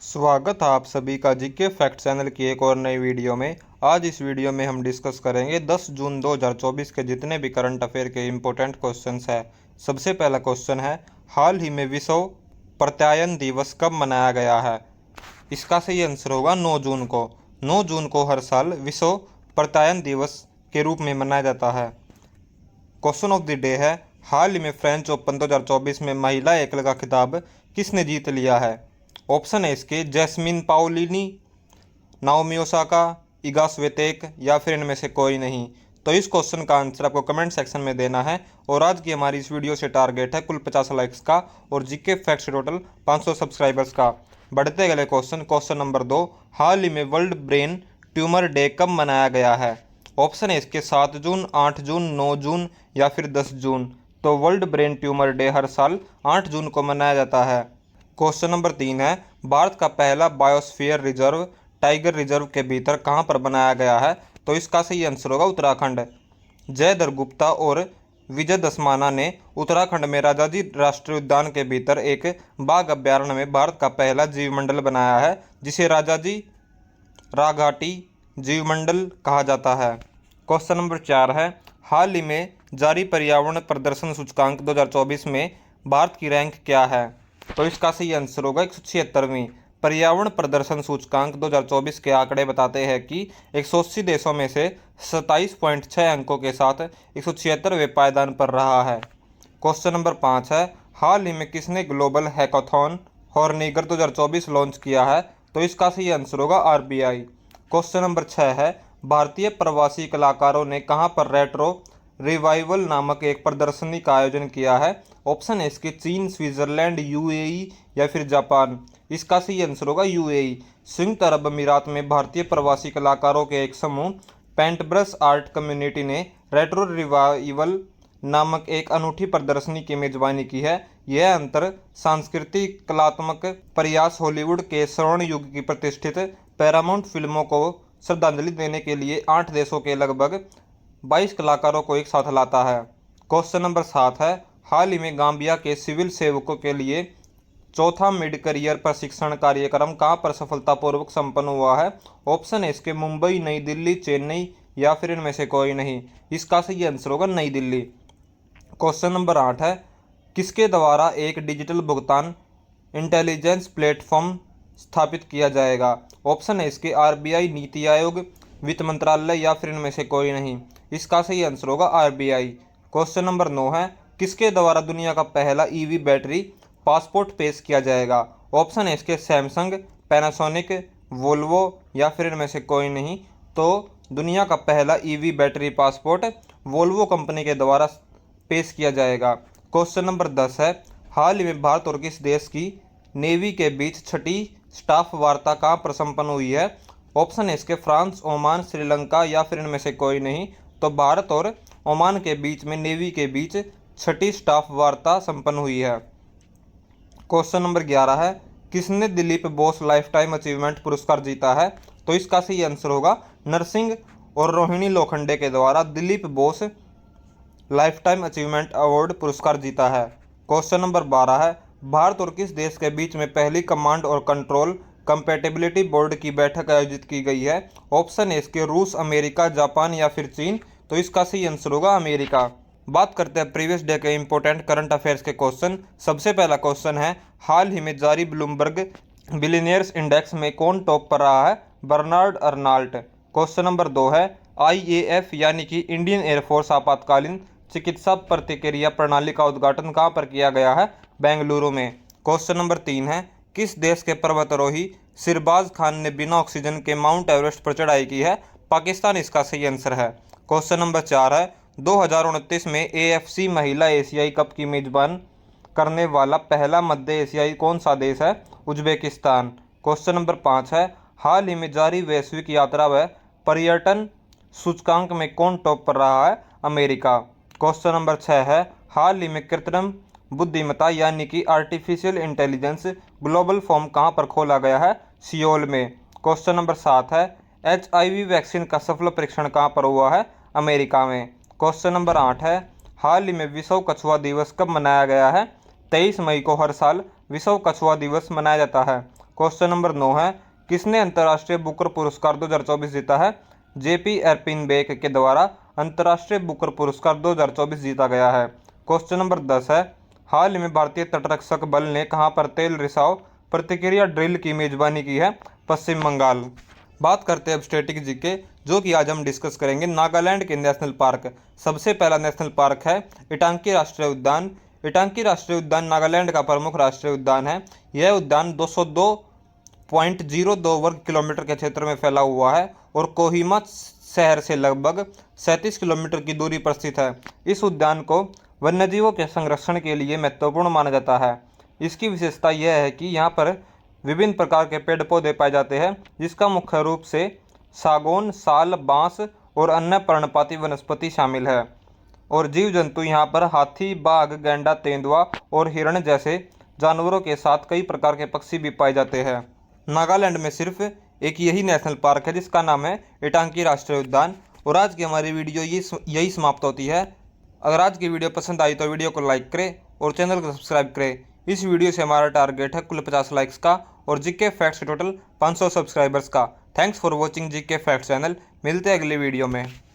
स्वागत है आप सभी का जीके फैक्ट चैनल की एक और नई वीडियो में। आज इस वीडियो में हम डिस्कस करेंगे 10 जून 2024 के जितने भी करंट अफेयर के इम्पोर्टेंट क्वेश्चंस हैं। सबसे पहला क्वेश्चन है, हाल ही में विश्व प्रत्यायन दिवस कब मनाया गया है? इसका सही आंसर होगा 9 जून को। 9 जून को हर साल विश्व प्रत्यायन दिवस के रूप में मनाया जाता है। क्वेश्चन ऑफ द डे है, हाल ही में फ्रेंच ओपन 2024 में महिला एकल का खिताब किसने जीत लिया है? ऑप्शन है इसके Jasmine Paolini, Naomi Osaka, Iga Swiatek या फिर इनमें से कोई नहीं। तो इस क्वेश्चन का आंसर आपको कमेंट सेक्शन में देना है। और आज की हमारी इस वीडियो से टारगेट है कुल 50 लाइक्स का और जीके फैक्ट्स टोटल 500 सब्सक्राइबर्स का। बढ़ते गए क्वेश्चन नंबर 2, हाल ही में वर्ल्ड ब्रेन ट्यूमर डे कब मनाया गया है? ऑप्शन है इसके 7 जून, 8 जून, 9 जून या फिर 10 जून। तो वर्ल्ड ब्रेन ट्यूमर डे हर साल 8 जून को मनाया जाता है। क्वेश्चन नंबर 3 है, भारत का पहला बायोस्फीयर रिजर्व टाइगर रिजर्व के भीतर कहाँ पर बनाया गया है? तो इसका सही आंसर होगा उत्तराखंड। जयधर गुप्ता और विजय दसमाना ने उत्तराखंड में राजाजी राष्ट्रीय उद्यान के भीतर एक बाघ अभ्यारण्य में भारत का पहला जीवमंडल बनाया है, जिसे राजाजी राघाटी जीवमंडल कहा जाता है। क्वेश्चन नंबर 4 है, हाल ही में जारी पर्यावरण प्रदर्शन सूचकांक 2024 में भारत की रैंक क्या है? तो इसका सही आंसर होगा 176वीं। पर्यावरण प्रदर्शन सूचकांक 2024 के आंकड़े बताते हैं कि 180 देशों में से 27.6 अंकों के साथ 176वें पायदान पर रहा है। क्वेश्चन नंबर 5 है, हाल ही में किसने ग्लोबल हैकाथॉन हॉर्निगर 2024 लॉन्च किया है? तो इसका सही आंसर होगा आरबीआई। क्वेश्चन नंबर 6 है, भारतीय प्रवासी कलाकारों ने कहां पर रेट्रो रिवाइवल नामक एक प्रदर्शनी का आयोजन किया है? ऑप्शन है इसके चीन, स्विट्जरलैंड, यूएई या फिर जापान। इसका सही आंसर होगा यूएई। संयुक्त अरब अमीरात में भारतीय प्रवासी कलाकारों के एक समूह पेंटब्रश आर्ट कम्युनिटी ने रेट्रो रिवाइवल नामक एक अनूठी प्रदर्शनी की मेजबानी की है। यह अंतर सांस्कृतिक कलात्मक प्रयास हॉलीवुड के स्वर्ण युग की प्रतिष्ठित पैरामाउंट फिल्मों को श्रद्धांजलि देने के लिए 8 देशों के लगभग 22 कलाकारों को एक साथ लाता है। क्वेश्चन नंबर 7 है, हाल ही में गाम्बिया के सिविल सेवकों के लिए चौथा मिड करियर प्रशिक्षण कार्यक्रम कहां पर सफलतापूर्वक संपन्न हुआ है? ऑप्शन है इसके मुंबई, नई दिल्ली, चेन्नई या फिर इनमें से कोई नहीं। इसका सही आंसर होगा नई दिल्ली। क्वेश्चन नंबर 8 है, किसके द्वारा एक डिजिटल भुगतान इंटेलिजेंस प्लेटफॉर्म स्थापित किया जाएगा? ऑप्शन है इसके आरबीआई, नीति आयोग, वित्त मंत्रालय या फिर इनमें से कोई नहीं। इसका सही आंसर होगा आरबीआई। क्वेश्चन नंबर 9 है, किसके द्वारा दुनिया का पहला ईवी बैटरी पासपोर्ट पेश किया जाएगा? ऑप्शन है इसके सैमसंग, पैनासोनिक, वोल्वो या फिर इनमें से कोई नहीं। तो दुनिया का पहला EV battery passport Volvo company के द्वारा पेश किया जाएगा। क्वेश्चन नंबर 10 है, हाल ही में भारत और किस देश की नेवी के बीच छठी स्टाफ वार्ता कहाँ पर संपन्न हुई है? ऑप्शन है इसके फ्रांस, ओमान, श्रीलंका या फिर इनमें से कोई नहीं। तो भारत और ओमान के बीच में नेवी के बीच छठी स्टाफ वार्ता संपन्न हुई है। क्वेश्चन नंबर 11 है, किसने Dilip Bose life time achievement पुरस्कार जीता है? तो इसका सही आंसर होगा नरसिंह और रोहिणी लोखंडे के द्वारा Dilip Bose life time achievement award पुरस्कार जीता है। क्वेश्चन नंबर 12 है, भारत और किस देश के बीच में पहली कमांड और कंट्रोल कंपैटिबिलिटी बोर्ड की बैठक आयोजित की गई है? ऑप्शन है इसके रूस, अमेरिका, जापान या फिर चीन। तो इसका सही आंसर होगा अमेरिका। बात करते हैं प्रीवियस डे के इंपॉर्टेंट करंट अफेयर्स के क्वेश्चन। सबसे पहला क्वेश्चन है, हाल ही में जारी ब्लूमबर्ग बिलियनियर्स इंडेक्स में कौन टॉप पर रहा है? Bernard Arnault. क्वेश्चन नंबर 2 है, आईएएफ यानी कि इंडियन एयरफोर्स आपातकालीन चिकित्सा प्रतिक्रिया प्रणाली का उद्घाटन कहाँ पर किया गया है? बेंगलुरु में। क्वेश्चन नंबर 3 है, किस देश के पर्वतारोही सिरबाज खान ने बिना ऑक्सीजन के माउंट एवरेस्ट पर चढ़ाई की है? पाकिस्तान इसका सही आंसर है। क्वेश्चन नंबर 4 है, 2029 में एएफसी महिला एशियाई कप की मेजबान करने वाला पहला मध्य एशियाई कौन सा देश है? उज्बेकिस्तान। क्वेश्चन नंबर 5 है, हाल ही में जारी वैश्विक यात्रा व पर्यटन सूचकांक में कौन टॉप पर रहा है? अमेरिका। क्वेश्चन नंबर 6 है, हाल ही में कृत्रिम बुद्धिमत्ता यानी कि आर्टिफिशियल इंटेलिजेंस ग्लोबल फोरम कहाँ पर खोला गया है? सियोल में। क्वेश्चन नंबर 7 है, एचआईवी वैक्सीन का सफल परीक्षण कहाँ पर हुआ है? अमेरिका में। क्वेश्चन नंबर 8 है, हाल ही में विश्व कछुआ दिवस कब मनाया गया है? 23 मई को हर साल विश्व कछुआ दिवस मनाया जाता है। क्वेश्चन नंबर 9 है, किसने अंतर्राष्ट्रीय बुकर पुरस्कार 2024 जीता है? जेपी एर्पिनबेक के द्वारा अंतर्राष्ट्रीय बुकर पुरस्कार 2024 जीता गया है। क्वेश्चन नंबर 10 है, हाल में भारतीय तटरक्षक बल ने कहां पर तेल रिसाव प्रतिक्रिया ड्रिल की मेजबानी की है? पश्चिम बंगाल। बात करते हैं अब स्टैटिक जीके, जो कि आज हम डिस्कस करेंगे नागालैंड के नेशनल पार्क। सबसे पहला नेशनल पार्क है इटांकी राष्ट्रीय उद्यान। इटांकी राष्ट्रीय उद्यान नागालैंड का प्रमुख राष्ट्रीय उद्यान है। यह उद्यान 202.02 वर्ग किलोमीटर के क्षेत्र में फैला हुआ है और कोहिमा शहर से लगभग 37 किलोमीटर की दूरी पर स्थित है। इस उद्यान को वन्यजीवों के संरक्षण के लिए महत्वपूर्ण माना जाता है। इसकी विशेषता यह है कि यहाँ पर विभिन्न प्रकार के पेड़ पौधे पाए जाते हैं, जिसका मुख्य रूप से सागौन, साल, बांस और अन्य पर्णपाती वनस्पति शामिल है। और जीव जंतु यहाँ पर हाथी, बाघ, गैंडा, तेंदुआ और हिरण जैसे जानवरों के साथ कई प्रकार के पक्षी भी पाए जाते हैं। नागालैंड में सिर्फ एक यही नेशनल पार्क है जिसका नाम है इटांकी राष्ट्रीय उद्यान। और आज की हमारी वीडियो यही समाप्त होती है। अगर आज की वीडियो पसंद आई तो वीडियो को लाइक करें और चैनल को सब्सक्राइब करें। इस वीडियो से हमारा टारगेट है कुल 50 लाइक्स का और जीके फैक्ट्स टोटल 500 सब्सक्राइबर्स का। Thanks for watching GK facts channel. मिलते हैं अगली वीडियो में।